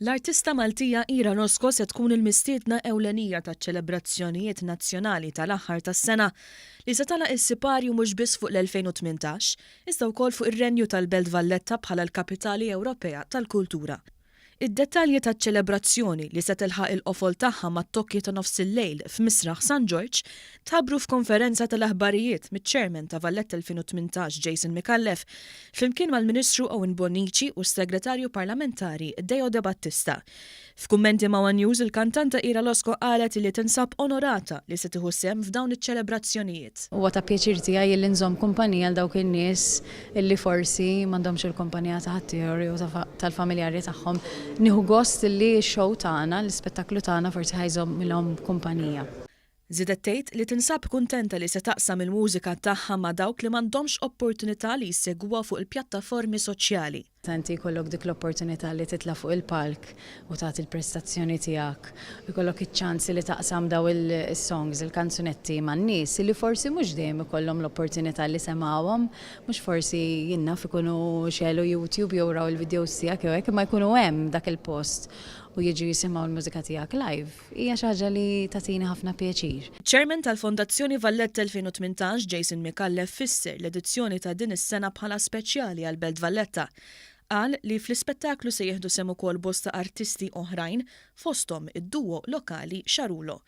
L-artista Maltija Ira Losco se tkun il-mistiedna ewlenija taċ-ċelebrazzjonijiet nazzjonali tal-aħħar tas-sena li se tagħlaq is-siparju mhux biss fuq l-2018, iżda wkoll fuq ir-renju tal-Belt Valletta bħala l-Kapitali Ewropea tal-Kultura. Id-dettalji taċ-ċelebrazzjoni li se tilħaq il-qofol tagħha mat-tokki ta' nofs il-lejl f'Misraħ San Ġorġ tħabbru f'konferenza tal-aħbarijiet miċ-Chairman ta' Lejlet 2018 Jason Mikallef flimkien mal-Ministru Owen Bonnici u s-Segretarju Parlamentari Deo De Battista. F'kummenti ma' One News il-kantanta Ira Losco qalet li tinsab onorata li se tieħu sehem f'dawn iċ-ċelebrazzjonijiet. Huwa ta' pjaċir tiegħi li nżomm kumpanija għal dawk in-nies illi forsi m'għandhomx il-kumpanija ta' ħaddieħor jew tal-familjari tagħhom. Nieħu gost li x-show tagħna, l-ispettaklu tagħna forsi ħajżomm milhom kumpanija. Żiedet tgħid li tinsab kuntenta li se taqsam il-mużika tagħha ma' dawk li m'għandhomx opportunità li jsegwuha fuq il-pjattaformi soċjali. Tanti jkollok dik l-opportunità li titla' fuq il-palk u tagħti il-prestazzjoni tiegħek. Jkollok iċ-ċans li taqsam daw il-songs, il-kanzunetti man-nies li forsi mhux dejjem ikollhom l-opportunità li semgħuhom, mhux forsi jinnaf ikunu xelu YouTube jew raw il-videos tiegħek jew hekk imma jkunu hemm dak il-post u jiġu jisimgħu l-mużika tiegħek live. Hija xi ħaġa li tagħtini ħafna pjaċir. Chairman tal-Fondazzjoni Lejlet 2018 Jason Mikallef fisser l-edizzjoni ta' din is-sena bħala speċjali għal Belt Valletta. Qal li fl-ispettaklu se jieħdu sehem ukoll bosta artisti oħrajn fosthom id-duo lokali Xarulo.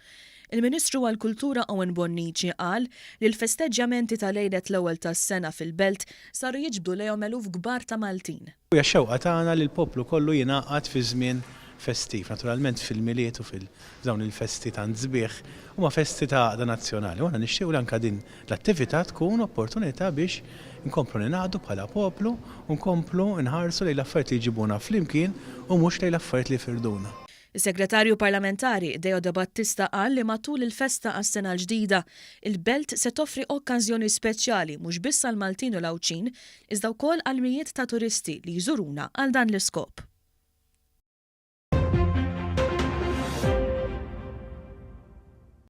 Il-Ministru għall-Kultura Owen Bonnici qal li l-festeġġjamenti ta' Lejlet L-Ewwel Tas-Sena fil-Belt saru jiġbdu lejhom eluf kbar ta' Maltin. Hija xewqa tagħna li l-poplu kollu jingħaqad fi żmien festiv, naturalment fil-miliet u fil-dawn il-festi ta' sbieħ huma festi ta' nazzjonali. Aħna nixtiequ li anke din l-attività tkun opportunità biex inkomplu ningħaqdu bħala poplu u nkomplu nħarsu lejn l-affarijiet li jġibuna flimkien u mhux lejn l-affarijiet li jfirduna. Is-Segretarju Parlamentari Deo De Battista qal li matul il-festa għas-sena l-ġdida il-Belt se toffri okkażjoni speċjali mhux biss għall Maltin u l-Awċin iżda wkoll għal mijiet ta' turisti li jżuruna għal dan l-iskop.